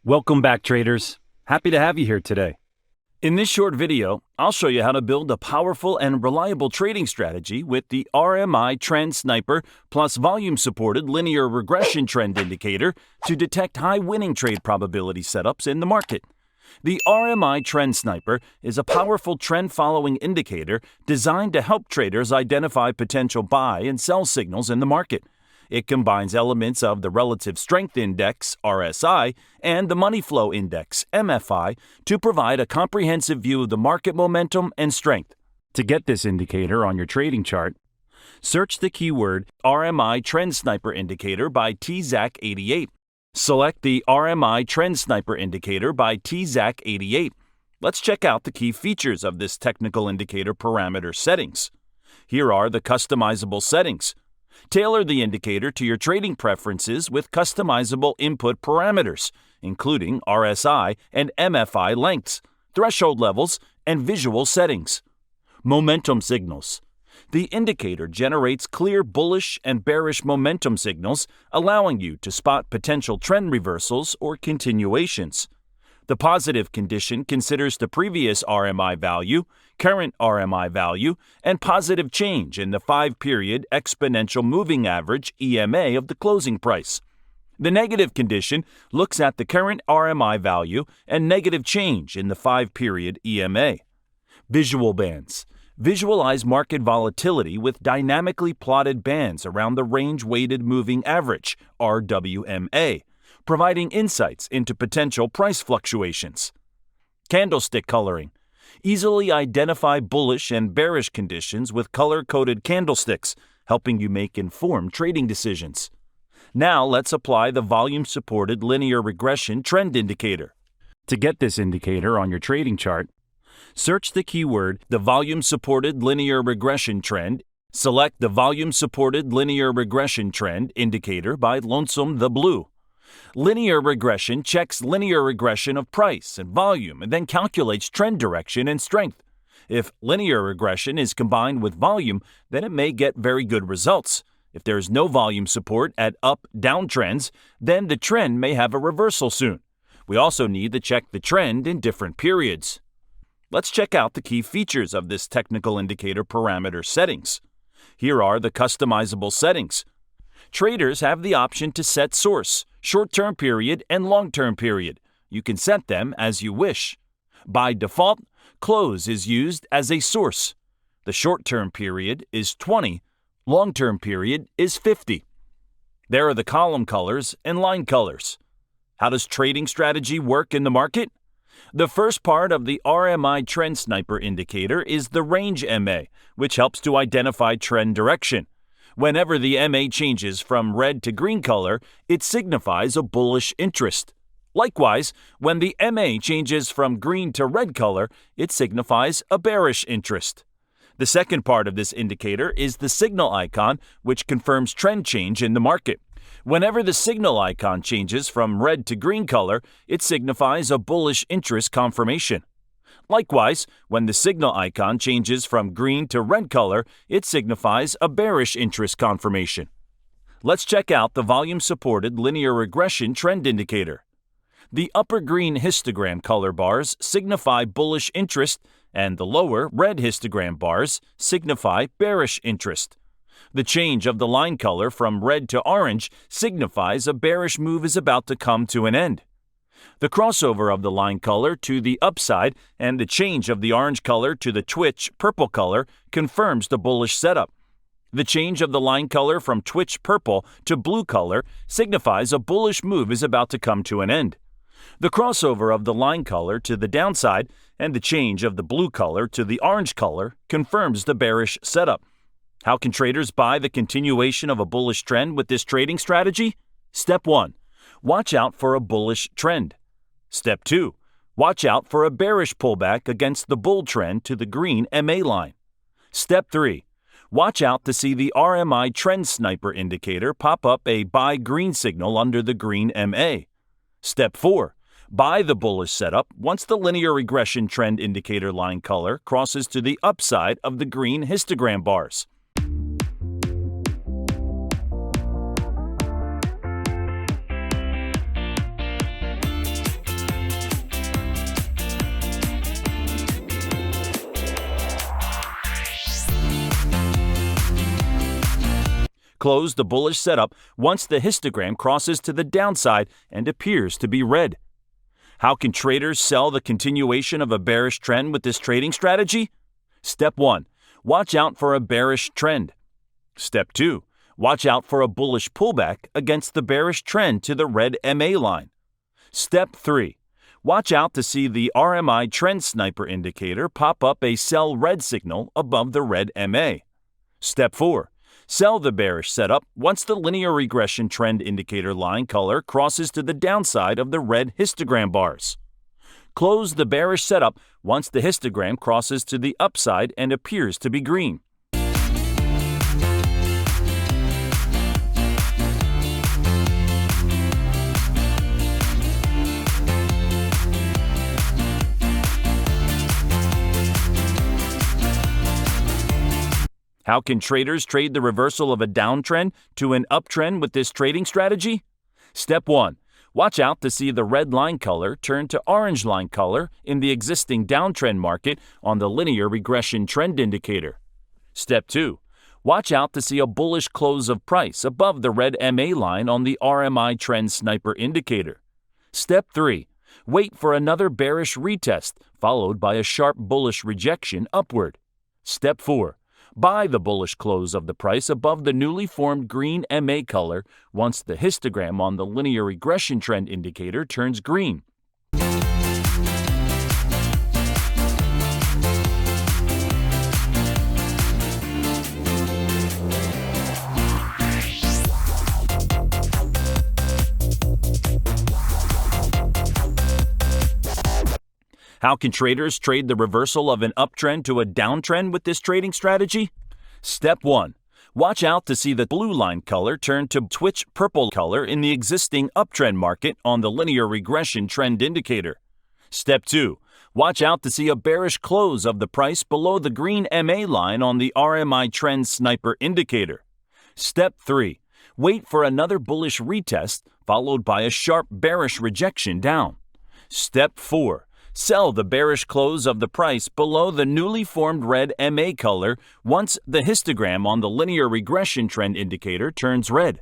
Welcome back, traders. Happy to have you here today. In this short video, I'll show you how to build a powerful and reliable trading strategy with the RMI Trend Sniper plus volume-supported linear regression trend indicator to detect high winning trade probability setups in the market. The RMI Trend Sniper is a powerful trend-following indicator designed to help traders identify potential buy and sell signals in the market. It combines elements of the Relative Strength Index, RSI, and the Money Flow Index, MFI, to provide a comprehensive view of the market momentum and strength. To get this indicator on your trading chart, search the keyword RMI Trend Sniper Indicator by TZAC88. Select the RMI Trend Sniper Indicator by TZAC88. Let's check out the key features of this technical indicator parameter settings. Here are the customizable settings. Tailor the indicator to your trading preferences with customizable input parameters, including RSI and MFI lengths, threshold levels, and visual settings. Momentum signals. The indicator generates clear bullish and bearish momentum signals, allowing you to spot potential trend reversals or continuations. The positive condition considers the previous RMI value, current RMI value, and positive change in the 5-period exponential moving average EMA of the closing price. The negative condition looks at the current RMI value and negative change in the 5-period EMA. Visual bands. Visualize market volatility with dynamically plotted bands around the range-weighted moving average, RWMA, providing insights into potential price fluctuations. Candlestick coloring. Easily identify bullish and bearish conditions with color-coded candlesticks, helping you make informed trading decisions. Now let's apply the volume-supported linear regression trend indicator. To get this indicator on your trading chart, search the keyword the volume-supported linear regression trend. Select the volume-supported linear regression trend indicator by Lonesome the Blue. Linear regression checks linear regression of price and volume and then calculates trend direction and strength. If linear regression is combined with volume, then it may get very good results. If there is no volume support at up-down trends, then the trend may have a reversal soon. We also need to check the trend in different periods. Let's check out the key features of this technical indicator parameter settings. Here are the customizable settings. Traders have the option to set source, short-term period, and long-term period. You can set them as you wish. By default, close is used as a source. The short-term period is 20, long-term period is 50. There are the column colors and line colors. How does trading strategy work in the market? The first part of the RMI Trend Sniper indicator is the range MA, which helps to identify trend direction. Whenever the MA changes from red to green color, it signifies a bullish interest. Likewise, when the MA changes from green to red color, it signifies a bearish interest. The second part of this indicator is the signal icon, which confirms trend change in the market. Whenever the signal icon changes from red to green color, it signifies a bullish interest confirmation. Likewise, when the signal icon changes from green to red color, it signifies a bearish interest confirmation. Let's check out the volume-supported linear regression trend indicator. The upper green histogram color bars signify bullish interest, and the lower red histogram bars signify bearish interest. The change of the line color from red to orange signifies a bearish move is about to come to an end. The crossover of the line color to the upside and the change of the orange color to the twitch purple color confirms the bullish setup. The change of the line color from twitch purple to blue color signifies a bullish move is about to come to an end. The crossover of the line color to the downside and the change of the blue color to the orange color confirms the bearish setup. How can traders buy the continuation of a bullish trend with this trading strategy? Step 1. Watch out for a bullish trend. Step 2. Watch out for a bearish pullback against the bull trend to the green MA line. Step 3. Watch out to see the RMI Trend Sniper indicator pop up a buy green signal under the green MA. Step 4. Buy the bullish setup once the linear regression trend indicator line color crosses to the upside of the green histogram bars. Close the bullish setup once the histogram crosses to the downside and appears to be red. How can traders sell the continuation of a bearish trend with this trading strategy? Step 1. Watch out for a bearish trend. Step 2. Watch out for a bullish pullback against the bearish trend to the red MA line. Step 3. Watch out to see the RMI Trend Sniper indicator pop up a sell red signal above the red MA. Step 4. Sell the bearish setup once the linear regression trend indicator line color crosses to the downside of the red histogram bars. Close the bearish setup once the histogram crosses to the upside and appears to be green. How can traders trade the reversal of a downtrend to an uptrend with this trading strategy? Step 1. Watch out to see the red line color turn to orange line color in the existing downtrend market on the linear regression trend indicator. Step 2. Watch out to see a bullish close of price above the red MA line on the RMI Trend Sniper indicator. Step 3. Wait for another bearish retest followed by a sharp bullish rejection upward. Step 4. Buy the bullish close of the price above the newly formed green MA color once the histogram on the linear regression trend indicator turns green. How can traders trade the reversal of an uptrend to a downtrend with this trading strategy? Step 1. Watch out to see the blue line color turn to twitch purple color in the existing uptrend market on the linear regression trend indicator. Step 2. Watch out to see a bearish close of the price below the green MA line on the RMI Trend Sniper indicator. Step 3. Wait for another bullish retest followed by a sharp bearish rejection down. Step 4. Sell the bearish close of the price below the newly formed red MA color once the histogram on the linear regression trend indicator turns red.